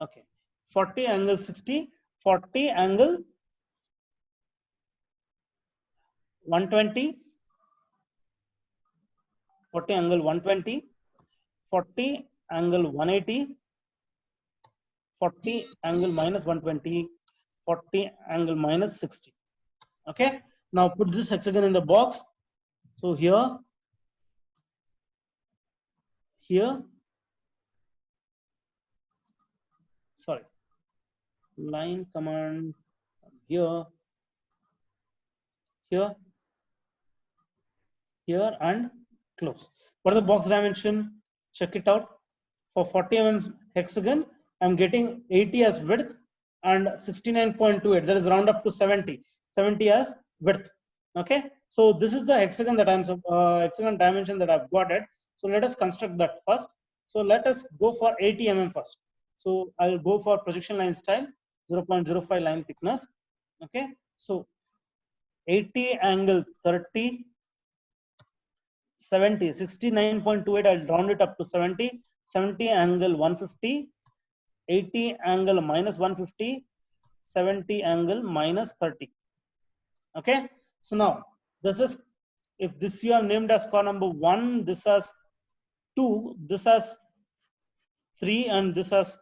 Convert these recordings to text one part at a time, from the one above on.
Okay, 40 angle 60, 40 angle 120, 40 angle 120, 40 angle 180, 40 angle minus 120, 40 angle minus 60. Okay, now put this hexagon in the box. So here, sorry, line command here, here and close. What is the box dimension? Check it out. For 40 mm hexagon, I'm getting 80 as width and 69.28. That is round up to 70. 70 as width. Okay. So this is the hexagon that I'm hexagon dimension that I've got it. So let us construct that first. So let us go for 80 mm first. So I'll go for projection line style, 0.05 line thickness. Okay. So 80 angle 30. 70, 69.28, I'll round it up to 70, 70 angle 150, 80 angle minus 150, 70 angle minus 30. Okay, so now this is, if this you have named as core number 1, this as 2, this as 3, and this as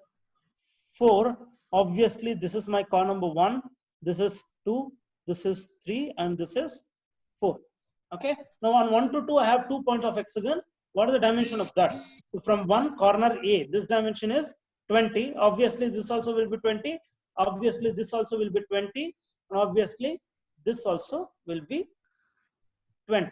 4. Obviously, this is my core number 1, this is 2, this is 3, and this is 4. Okay, now on 1 to 2, I have 2 points of hexagon. What is the dimension of that? So from one corner A, this dimension is 20. Obviously, this also will be 20. Obviously, this also will be 20. And obviously, this also will be 20.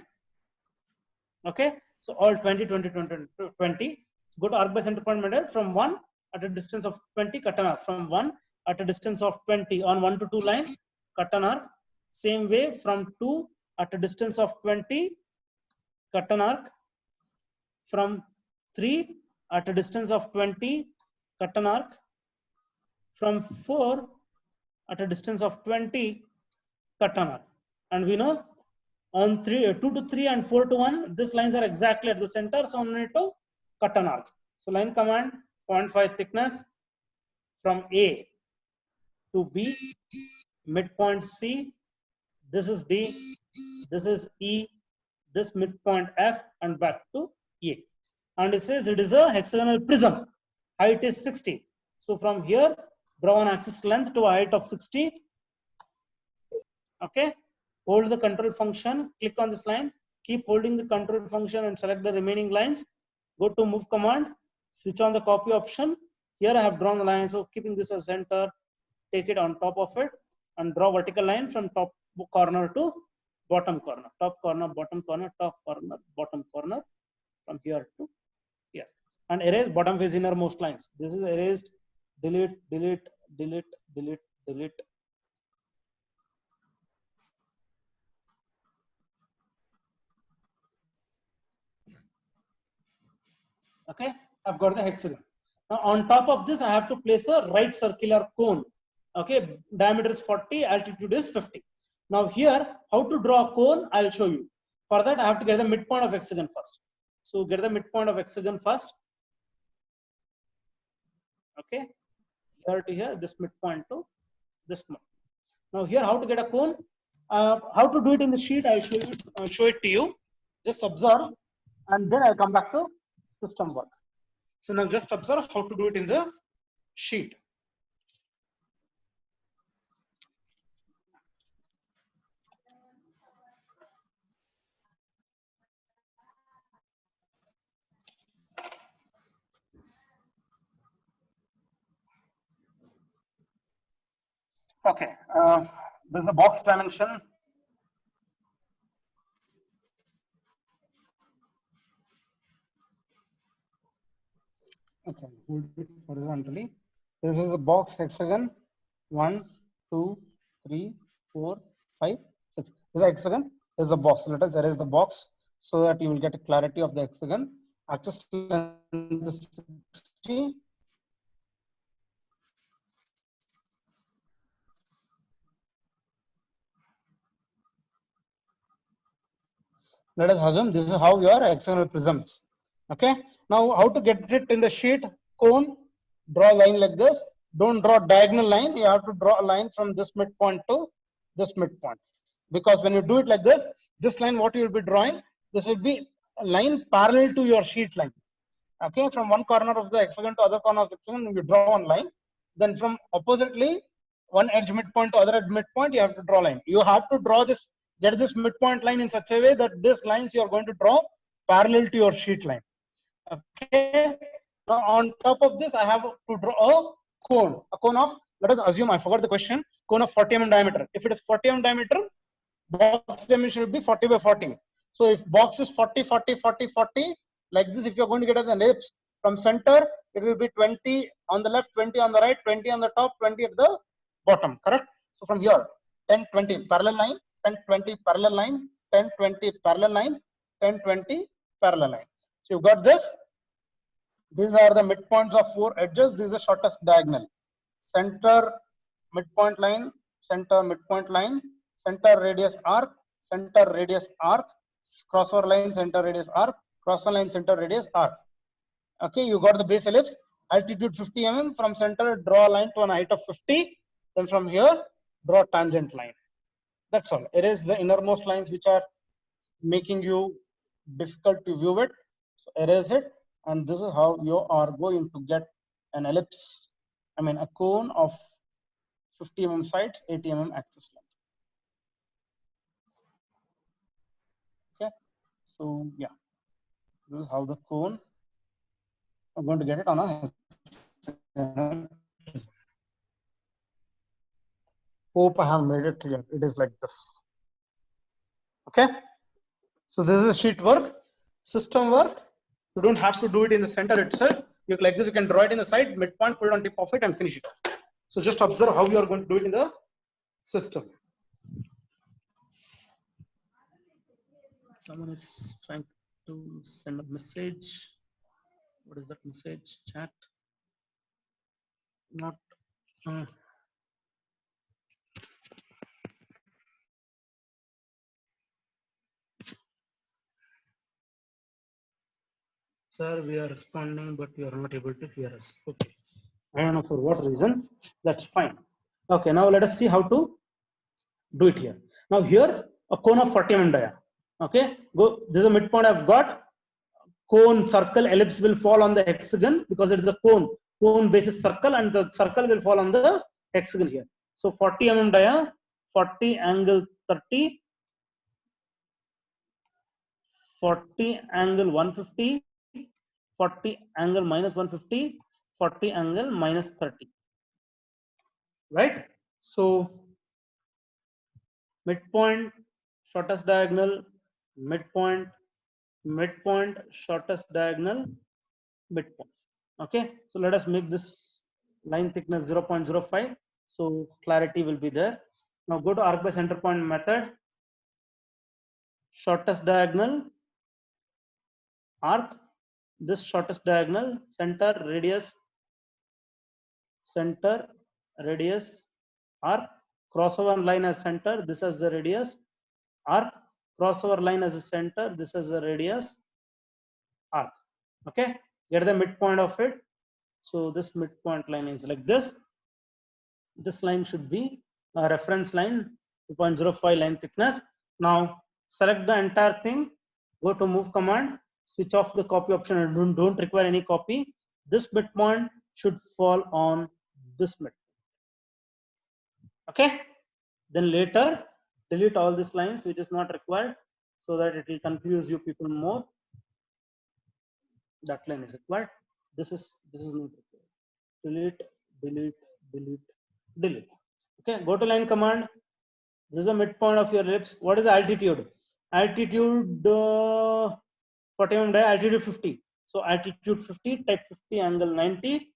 Okay, so all 20, 20, 20, 20. Go to arc by center point model. From 1 at a distance of 20, cut an arc. From 1 at a distance of 20 on 1 to 2 line, cut an arc. Same way from 2 at a distance of 20, cut an arc. From 3 at a distance of 20, cut an arc. From 4 at a distance of 20, cut an arc. And we know on 2 to 3 and 4 to 1, these lines are exactly at the center, so we need to cut an arc. So line command 0.5 thickness from A to B, midpoint C, this is D, this is E, this midpoint F, and back to A. And it says it is a hexagonal prism. Height is 60. So from here, draw an axis length to a height of 60. Okay. Hold the control function, click on this line, keep holding the control function and select the remaining lines. Go to move command, switch on the copy option. Here I have drawn the line, so keeping this as center, take it on top of it and draw vertical line from top corner to bottom corner, top corner, bottom corner, top corner, bottom corner, from here to here. And erase bottom face innermost lines. This is erased, delete, delete, delete, delete, delete. Okay, I've got the hexagon. Now on top of this, I have to place a right circular cone. Okay, diameter is 40, altitude is 50. Now here, how to draw a cone, I'll show you. For that, I have to get the midpoint of hexagon first. So get the midpoint of hexagon first. Okay, here to here, this midpoint to this point. Now here, how to get a cone? How to do it in the sheet, I'll show it to you. Just observe, and then I'll come back to system work. So now just observe how to do it in the sheet. Okay, this is a box dimension. Okay, hold it horizontally. This is a box hexagon. 1, 2, 3, 4, 5, 6. This is a hexagon. This is a box. Let us erase the box so that you will get a clarity of the hexagon. Axis length is 60. Let us assume this is how your hexagonal prism is. Okay. Now, how to get it in the sheet? Cone. Draw a line like this. don't draw diagonal line. You have to draw a line from this midpoint to this midpoint. Because when you do it like this line, what you will be drawing, this will be a line parallel to your sheet line. Okay, from one corner of the hexagon to other corner of the hexagon, you draw one line. Then from oppositely, one edge midpoint to other edge midpoint, you have to draw line. You have to draw this, get this midpoint line in such a way that this lines you are going to draw parallel to your sheet line. Okay. Now on top of this, I have to draw a cone. A cone of, let us assume, I forgot the question, cone of 40 mm diameter. If it is 40 mm diameter, box dimension will be 40 by 40. So if box is 40, 40, 40, 40, like this, if you're going to get an ellipse from center, it will be 20 on the left, 20 on the right, 20 on the top, 20 at the bottom, correct? So from here, 10, 20 parallel line, 10, 20 parallel line, 10, 20 parallel line, 10, 20 parallel line. So you got this. These are the midpoints of 4 edges. This is the shortest diagonal. Center, midpoint line, center, midpoint line, center, radius, arc, center, radius, arc, crossover line, center, radius, arc, crossover line, center, radius, arc. Okay, you got the base ellipse, altitude 50 mm, from center, draw a line to an height of 50. Then from here, draw tangent line. That's all. Erase the innermost lines which are making you difficult to view it. So erase it. And this is how you are going to get an ellipse, I mean a cone of 50 mm sides, 80 mm axis length. Okay, so yeah, this is how the cone, I'm going to get it on a, hope I have made it clear. It is like this. Okay, so this is sheet work. System work, you don't have to do it in the center itself. You like this, you can draw it in the side, midpoint, put it on tip of it and finish it. So just observe how you are going to do it in the system. Someone is trying to send a message. What is that message? Chat. Not. Sir, we are responding, but you are not able to hear us. Okay. I don't know for what reason. That's fine. Okay. Now let us see how to do it here. Now here, a cone of 40 mm dia. Okay. Go. This is a midpoint I've got. Cone, circle, ellipse will fall on the hexagon because it is a cone. Cone base is circle and the circle will fall on the hexagon here. So 40 mm dia, 40 angle 30, 40 angle 150, 40 angle minus 150, 40 angle minus 30. Right? So midpoint, shortest diagonal, midpoint, midpoint, shortest diagonal, midpoint. Okay, so let us make this line thickness 0.05. So clarity will be there. Now go to arc by center point method. Shortest diagonal, arc, this shortest diagonal, center, radius, arc, crossover line as center, this is the radius, arc, crossover line as a center, this is the radius, arc. Okay, get the midpoint of it. So this midpoint line is like this. This line should be a reference line, 2.05 line thickness. Now select the entire thing, go to move command, switch off the copy option and don't require any copy. This midpoint should fall on this midpoint. Okay, then later delete all these lines which is not required so that it will confuse you people more. That line is required. This is not required. Delete. Okay, go to line command. This is the midpoint of your ellipse. What is the altitude? Altitude 40 mm dia, altitude 50. So altitude 50, type 50 angle 90.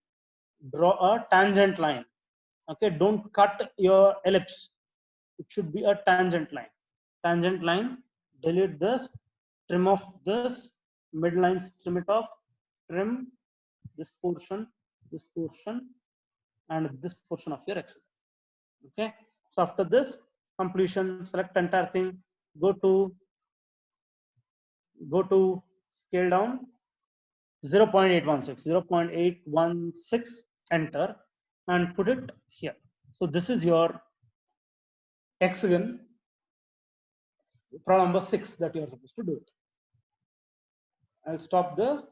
Draw a tangent line. Okay, don't cut your ellipse. It should be a tangent line. Tangent line. Delete this. Trim off this. Midlines, trim it off. Trim this portion, and this portion of your Excel. Okay. So after this completion, select entire thing. Go to scale down 0.816, enter. and put it here. So this is your hexagon, problem number 6 that you are supposed to do it. I'll stop the